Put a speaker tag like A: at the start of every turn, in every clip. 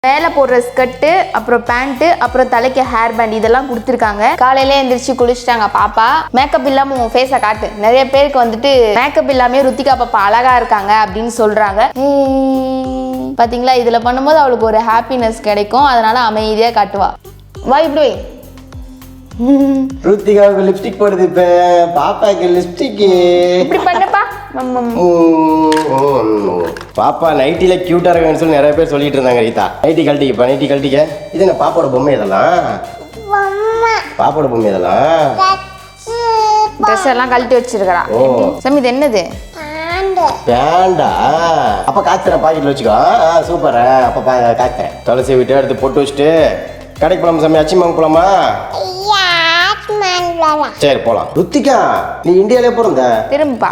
A: மேலே போடுற ஸ்கர்ட்டு, அப்புறம் பேண்ட்டு, அப்புறம் தலைக்கு ஹேர் பேண்ட் இதெல்லாம் கொடுத்துருக்காங்க. காலையிலே எந்திரிச்சு குளிச்சுட்டாங்க பாப்பா. மேக்கப் இல்லாமல் உன் ஃபேஸை காட்டு. நிறைய பேருக்கு வந்துட்டு மேக்கப் இல்லாமல் ருத்திகா பாப்பா அழகா இருக்காங்க அப்படின்னு சொல்றாங்க. பாத்தீங்களா, இதில் பண்ணும்போது அவளுக்கு ஒரு ஹாப்பினஸ் கிடைக்கும். அதனால அமைதியாக காட்டுவா. வா இப்படி வை.
B: ருத்திகாவுக்கு லிப்ஸ்டிக் போடுது. இப்ப பாப்பாக்கு லிப்ஸ்டிக்
A: இப்படி பண்ணப்பா.
B: பாப்பா நைட்டில கியூட்டா இருக்குன்னு சொல்லி நிறைய பேர் சொல்லிட்டு இருந்தாங்க. ரீதா நைட்டி கழட்டிக்கப்பா, நைட்டி கழட்டிக்க. இது என்ன பாப்பாவோட பொம்மை? இதெல்லாம் பாப்பாவோட பொம்மை. இதெல்லாம்
A: ட்ரெஸ் எல்லாம் கழட்டி வச்சிருக்கா. சமி இது என்னது?
B: பேண்டா. அப்ப காய்ச்சறேன், பாக்கெட்ல வச்சுக்கோ. சூப்பர். அப்ப காய்ச்சறேன். துளசி விட்டு எடுத்து போட்டு வச்சுட்டு கடைக்கு போலாமா சாமி? அச்சிமாங்க போலாமா? சரி போலாம். ருத்திகா நீ இந்தியாவிலே பிறந்த?
A: திரும்பப்பா,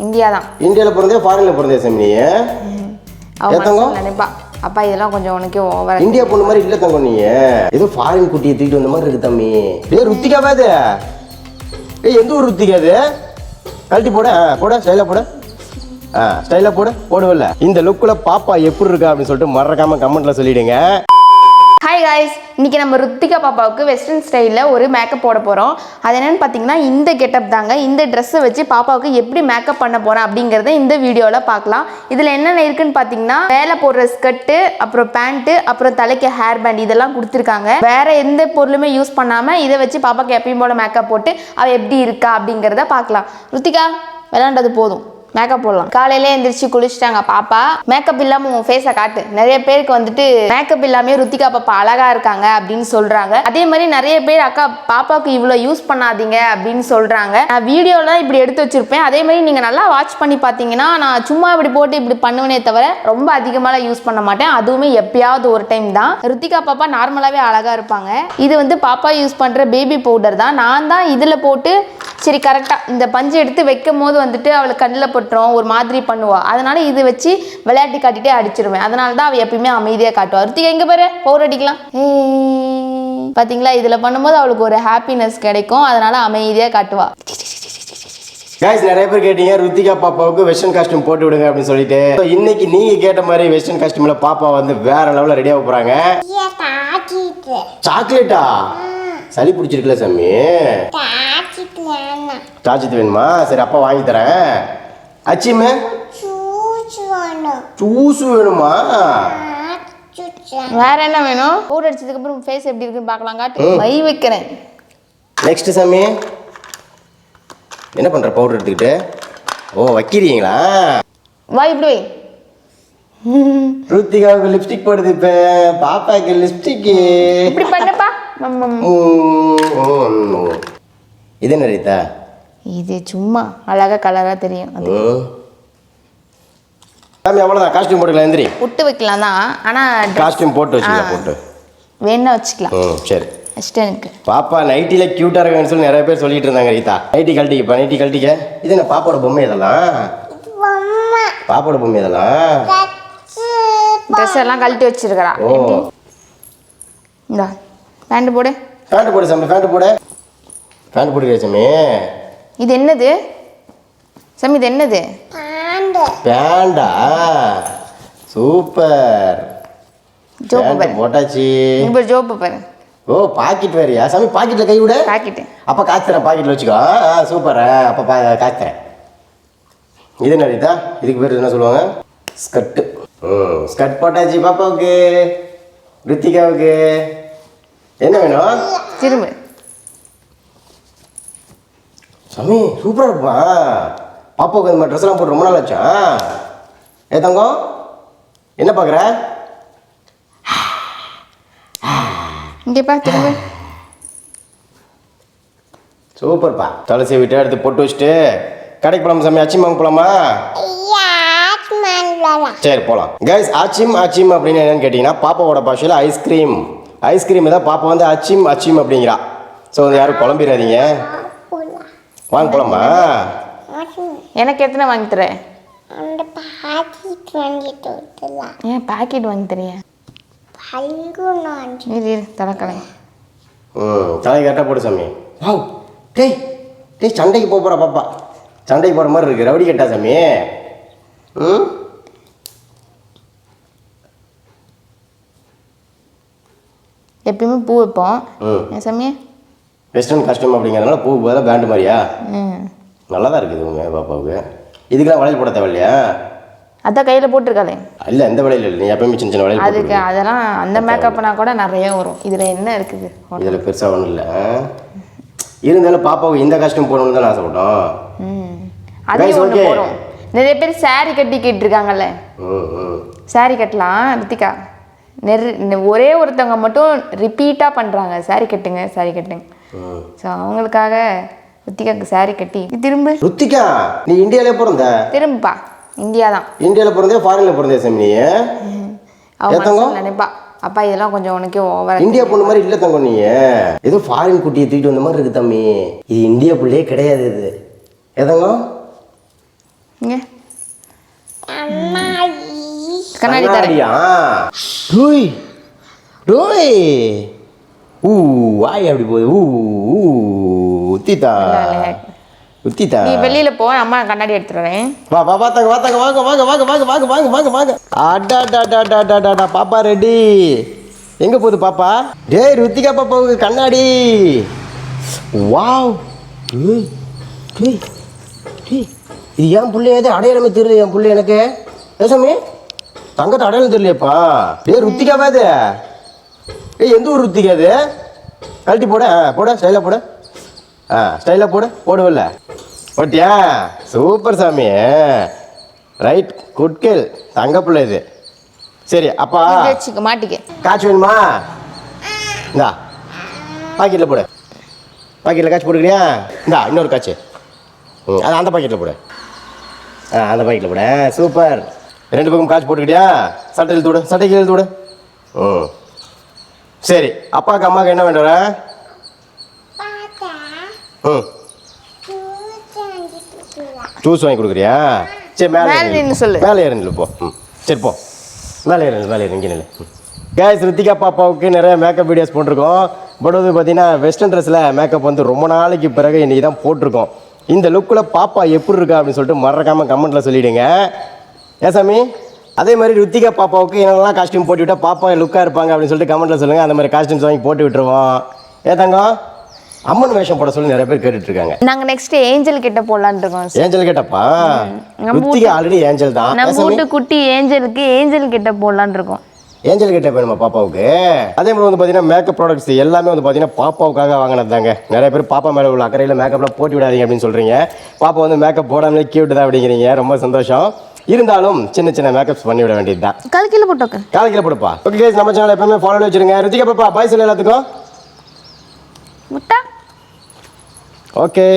A: இந்தியா தான்.
B: இந்தியாவில பிறந்தே ஃபாரின்ல பிறந்தே சாமி?
A: நினைப்பா அப்பா இதெல்லாம் கொஞ்சம் உனக்கு ஓவர்.
B: இந்தியா பொண்ணு மாதிரி இல்ல தங்கம். நீ ஏதோ ஃபாரின் குட்டியை தூக்கிட்டு வந்த மாதிரி இருக்கு தம்பி. ருத்திகா பாது. எந்த ஊர் ருத்திகா அது? கழட்டி போட போட ஸ்டைலா போட. ஸ்டைலா போடுவல்ல. இந்த லுக்ல பாப்பா எப்படி இருக்கா அப்படின்னு சொல்லிட்டு மறக்காம கமெண்ட்ல சொல்லிடுங்க.
A: ஹாய் காய்ஸ், இன்றைக்கி நம்ம ருத்திகா பாப்பாவுக்கு வெஸ்டர்ன் ஸ்டைலில் ஒரு மேக்கப் போட போகிறோம். அது என்னென்னு பார்த்தீங்கன்னா இந்த கெட்டப் தாங்க. இந்த ட்ரெஸ்ஸை வச்சு பாப்பாவுக்கு எப்படி மேக்கப் பண்ண போகிறேன் அப்படிங்கிறத இந்த வீடியோவில் பார்க்கலாம். இதில் என்னென்ன இருக்குன்னு பார்த்தீங்கன்னா மேலே போடுற ஸ்கர்ட்டு, அப்புறம் பேண்ட்டு, அப்புறம் தலைக்கு ஹேர் பேண்ட் இதெல்லாம் கொடுத்துருக்காங்க. வேறு எந்த பொருளுமே யூஸ் பண்ணாமல் இதை வச்சு பாப்பாவுக்கு எப்பயும் போல மேக்கப் போட்டு அவள் எப்படி இருக்கா அப்படிங்கிறத பார்க்கலாம். ருத்திகா விளாண்டது போதும், மேக்கப் போடலாம். காலையிலே எந்திரிச்சு குளிச்சுட்டாங்க பாப்பா. மேக்கப் இல்லாமல் உன் ஃபேஸை காட்டு. நிறைய பேருக்கு வந்துட்டு மேக்கப் இல்லாமல் ருத்திகா பாப்பா அழகா இருக்காங்க அப்படின்னு சொல்றாங்க. அதே மாதிரி நிறைய பேர் அக்கா பாப்பாவுக்கு இவ்வளோ யூஸ் பண்ணாதீங்க அப்படின்னு சொல்றாங்க. நான் வீடியோலாம் இப்படி எடுத்து வச்சிருப்பேன். அதே மாதிரி நீங்க நல்லா வாட்ச் பண்ணி பார்த்தீங்கன்னா நான் சும்மா இப்படி போட்டு இப்படி பண்ணுவேனே தவிர ரொம்ப அதிகமாக யூஸ் பண்ண மாட்டேன். அதுவுமே எப்பயாவது ஒரு டைம் தான். ருத்திகா பாப்பா நார்மலாகவே அழகா இருப்பாங்க. இது வந்து பாப்பா யூஸ் பண்ற பேபி பவுடர் தான். நான் தான் இதில் போட்டு சரி கரெக்டாக இந்த பஞ்சு எடுத்து வைக்கும் போது வந்துட்டு அவளை கண்ணில் பட்டுரும், ஒரு மாதிரி பண்ணுவா. அதனால இது வச்சு விளையாட்டி காட்டிகிட்டே அடிச்சிருவேன். அதனால தான் அவள் எப்பயுமே அமைதியாக காட்டுவா. ருத்திகா எங்கே பாரு, பவுடர் அடிக்கலாம். பார்த்தீங்களா, இதில் பண்ணும்போது அவளுக்கு ஒரு ஹாப்பினஸ் கிடைக்கும். அதனால அமைதியாக காட்டுவா.
B: गाइस நிறைய பேர் கேட்டீங்க ருத்திகா பாப்பாவுக்கு வெஸ்டர்ன் காஸ்டியூம் போட்டு விடுங்க அப்படின்னு சொல்லிட்டு. இன்னைக்கு நீங்க கேட்ட மாதிரி வெஸ்டர்ன் காஸ்டியூம்ல பாப்பா வந்து வேற லெவல்ல ரெடி ஆக போறாங்க. சாக்லேட்டா? சளி பிடிச்சிருக்குல சாமி? சாக்லேட் வேணுமா? சரி அப்பா வாங்கி தரேன். அச்சிமே ஜூஸ் வேணுமா?
A: வேற என்ன வேணும்? பவுடர் அடிச்சதுக்கு அப்புறம் ஃபேஸ் எப்படி இருக்குன்னு பார்க்கலாம். காட்டு, மை வைக்கிறேன்.
B: நெக்ஸ்ட் சாமி என்ன பண்ற? பவுடர் எடுத்துக்கிட்டு வைக்கிறீங்களா?
A: வா இப்படி வை.
B: ருத்திகாவுக்கு லிப்ஸ்டிக் போடுது. இப்ப பாப்பாக்கு லிப்ஸ்டிக்
A: இப்படி பண்ணப்பா.
B: இது என்ன ரீதா?
A: இது சும்மா அழகா கலரா தெரியும். அது
B: சாமி அவ்வளவுதான். காஸ்டியூம் போட்டுக்கலாம். எந்திரி.
A: புட்டு வைக்கலாம் தான். ஆனா
B: காஸ்டியூம் போட்டு வச்சுக்கலாம். போட்டு
A: வேணா வச்சுக்கலாம்.
B: சரி.
A: எனக்கு
B: பாப்பா நைட்டில கியூட்டா இருக்குன்னு சொல்லி நிறைய பேர் சொல்லிட்டு இருந்தாங்க. ரீதா நைட்டி கழட்டிக்கப்பா, நைட்டி கழட்டிக்க. இது என்ன பாப்பாவோட பொம்மை? இதெல்லாம் பாப்பாவோட பொம்மை. இதெல்லாம்
A: ட்ரெஸ் எல்லாம் கழட்டி வச்சிருக்கா. இந்தா பேண்ட் போடு.
B: பேண்ட் போடு சாமி, பேண்ட் போடு. பேண்ட் போடுறியா சாமி?
A: இது என்னது சாமி? இது என்னது?
B: பேண்டா. சூப்பர்.
A: ஜோப்பு பாரு.
B: போட்டாச்சு.
A: இப்போ ஜோப்பு பாரு.
B: பாக்கெட் வேறியா சாமி? பாக்கெட்ல கை விட.
A: பாக்கெட்
B: அப்ப காய்ச்சறேன், பாக்கெட்ல வச்சுக்கோ. சூப்பர். அப்ப காய்ச்சறேன். இது என்ன ரீதா? இதுக்கு பேர் என்ன சொல்லுவாங்க? ஸ்கர்ட். ஸ்கர்ட் போட்டாச்சு பாப்பாவுக்கு. ருத்திகாவுக்கு என்ன வேணும்?
A: திரும்ப
B: சாமி சூப்பரா இருப்பா. பாப்பாவுக்கு இந்த மாதிரி ட்ரெஸ் எல்லாம் போட்டு ரொம்ப நாள் ஆச்சா? தங்கம் என்ன பாக்குற?
A: இங்கேப்பா திரும்ப.
B: சூப்பர்ப்பா. துளசி விட்டு எடுத்து போட்டு வச்சுட்டு கடைக்கு போலாமா சாமி? அச்சிமாங்க போலாமா? சரி போலாம். கைஸ் அச்சிம் அப்படின்னு என்னன்னு கேட்டீங்கன்னா பாப்பாவோட பாஷையில் ஐஸ்கிரீம். ஐஸ்கிரீம் தான் பாப்பா வந்து அச்சிம் அப்படிங்கிறா. ஸோ யாரும் குழம்பிடாதீங்க. வாங்க போலாமா?
A: எனக்கு எத்தனை வாங்கி தரேன்?
C: ஏன்
A: பாக்கெட் வாங்கி தரேன்? தலைக்கலை
B: தலை கரெக்டாக போடு சாமி. டேய் டேய் சண்டைக்கு போகிறா பாப்பா. சண்டைக்கு போகிற மாதிரி இருக்கு. ரவுடி கட்டா சாமி.
A: எப்பயுமே பூ வைப்போம் என் சாமி.
B: வெஸ்டர்ன் காஸ்டியூம் அப்படிங்கிறதுனால பூ பதிலாக பேண்டு மாதிரியா?
A: ம்
B: நல்லா தான் இருக்குது உங்கள் பாப்பாவுக்கு. இதுக்கெல்லாம் வளையல் போட தேவையில்லையா?
A: அதான் கையில் போட்டிருக்காளே.
B: இல்லை எந்த வளையல் இல்லை, நீ எப்பயுமே சின்ன சின்ன வளையல்
A: அதுக்கு அதெல்லாம் அந்த மேக்கப்னா கூட நிறைய வரும். இதில் என்ன இருக்குது?
B: இதில் பெருசாக ஒன்றும் இல்லை. இருந்தாலும் பாப்பாவுக்கு இந்த காஸ்டியூம் போடணும்னு தான் ஆசைப்பட்டோம்.
A: அதையும் ஒன்று போடும். நிறைய பேர் saree கட்டி கேட்டிருக்காங்கல்ல. saree கட்டலாம் ரித்திகா. ஒரே ஒருத்தவங்க மட்டும் ரிப்பீட்டாக பண்ணுறாங்க, saree கட்டுங்க saree கட்டுங்க. ஸோ அவங்களுக்காக ருத்திகாக்கு saree கட்டி திரும்ப.
B: ருத்திகா நீ இந்தியாவிலே பிறந்த?
A: திரும்பப்பா இந்தியா தான்.
B: இந்தியாவில் பிறந்தே ஃபாரினில் பிறந்தே சாமி நீ?
A: அவங்க நினைப்பா அப்பா இதெல்லாம் கொஞ்சம் உனக்கே ஓவர்.
B: இந்தியா பொண்ணு மாதிரி இல்லை தங்கம், நீ ஏதோ ஃபாரின் குட்டியை தூக்கிட்டு வந்த மாதிரி இருக்கு தம்பி. இது இந்தியா புள்ளையே கிடையாது. இது ஏதங்க
A: இங்கே கண்ணாடி
B: கண்ணாடியா? ரோய் ரோய் வாய் அப்படி போகுது. உத்திதா உத்திதா.
A: நீ வெளியில போ, அம்மா கண்ணாடி எடுத்துறேன்.
B: வா வா வாங்க வாங்க வாங்க வாங்க வாங்க வாங்க வாங்க வாங்க வாங்க வாங்க. அடா பாப்பா ரெடி. எங்க போகுது பாப்பா? டேய் ருத்திகா பாப்பாவுக்கு கண்ணாடி. வாவ். டேய் டேய் டேய் இது என் பிள்ளை ஏதோ அடையாளமே தெரியல. என் பிள்ளை எனக்கு ஏசாமி தங்கத்தை அடையாளம் தெரியலையப்பா. டேய் ருத்திகாவா அது? எந்த ஊர் ருத்திகா அது? கழட்டி போட போட ஸ்டைலாக போட. ஸ்டைலாக போடுவில்ல போட்டியா? சூப்பர் சாமி, ரைட் குட் கேள். தங்க பிள்ளை இது. சரி அப்பா
A: வச்சுக்க மாட்டிக்க.
B: காய்ச்சி வேணுமா? இந்தா பாக்கெட்டில் போடு. பாக்கெட்டில் காய்ச்சி போட்டுக்கிறியா? இந்தா இன்னொரு காய்ச்சி. அது அந்த பாக்கெட்டில் போடு. அந்த பாக்கெட்டில் போட. சூப்பர். ரெண்டு பக்கம் காய்ச்சி போட்டுக்கிட்டியா? சட்டை இழுத்து விடு, சட்டைக்கு இழுத்து விடு. சரி அப்பாவுக்கு அம்மாவுக்கு என்ன வேண்டுற? ஜூஸ் வாங்கி கொடுக்குறியா? சரி மேலே
A: சொல்லு.
B: மேலே ஏறி போ. சரி போ மேலே ஏறி இங்கே நில்லு. கேஸ் ருத்திகா பாப்பாவுக்கு நிறைய மேக்கப் வீடியோஸ் போட்டிருக்கோம். பட் வந்து பார்த்தீங்கன்னா வெஸ்டர்ன் ட்ரெஸ்ஸில் மேக்கப் வந்து ரொம்ப நாளைக்கு பிறகு இன்றைக்கி தான் போட்டிருக்கோம். இந்த லுக்கில் பாப்பா எப்படி இருக்கா அப்படின்னு சொல்லிட்டு மறக்காமல் கமெண்ட்டில் சொல்லிவிடுங்க. ஏசாமி அதே மாதிரி ருத்திகா பாப்பாவுக்கு என்னெல்லாம் காஸ்டியூம் போட்டு விட்டால் பாப்பா லுக்காக இருப்பாங்க அப்படின்னு சொல்லிட்டு கமெண்ட்டில் சொல்லுங்கள். அந்த மாதிரி காஸ்டியூம்ஸ் வாங்கி போட்டு விட்டுருவோம். தங்கம் அம்மன் வேஷம் போட சொல்லி நிறைய பேர் கேட்டுட்டு இருக்காங்க.
A: நாங்க நெக்ஸ்ட் ஏஞ்சல் கிட்ட போலான்னு இருக்கோம்.
B: Angel Kittappa? Ruthika already angel தான்.
A: நம்ம வீட்டு குட்டி ஏஞ்சலுக்கு ஏஞ்சல் கிட்ட போலான்னு இருக்கோம்.
B: ஏஞ்சல் கிட்ட வேணுமா பாப்பாவுக்கு? அதே மாதிரி வந்து பார்த்தீங்கன்னா மேக்கப் ப்ராடக்ட்ஸ் எல்லாமே வந்து பார்த்தீங்கன்னா பாப்பாவுக்காக வாங்கினது தாங்க. நிறைய பேர் பாப்பா மேலே உள்ள அக்கறையில் மேக்கப்லாம் போட்டு விடாதீங்க அப்படின்னு சொல்கிறீங்க. பாப்பா வந்து மேக்கப் போடாமலே கியூட் தான் அப்படிங்கிறீங்க. ரொம்ப சந்தோஷம். இருந்தாலும் சின்ன சின்ன மேக்கப்ஸ் பண்ணி விட வேண்டியது தான்.
A: கால் கிலோ போட்டோக்கு.
B: கால் கிலோ போடுப்பா. ஓகே நம்ம சேனல் எப்பவுமே ஃபாலோ வச்சுருங்க. ருத்திகா பாப்பா பாய் சொல்லு எல்லாத்துக்கும்.
A: முட்டா.
B: ஓகே.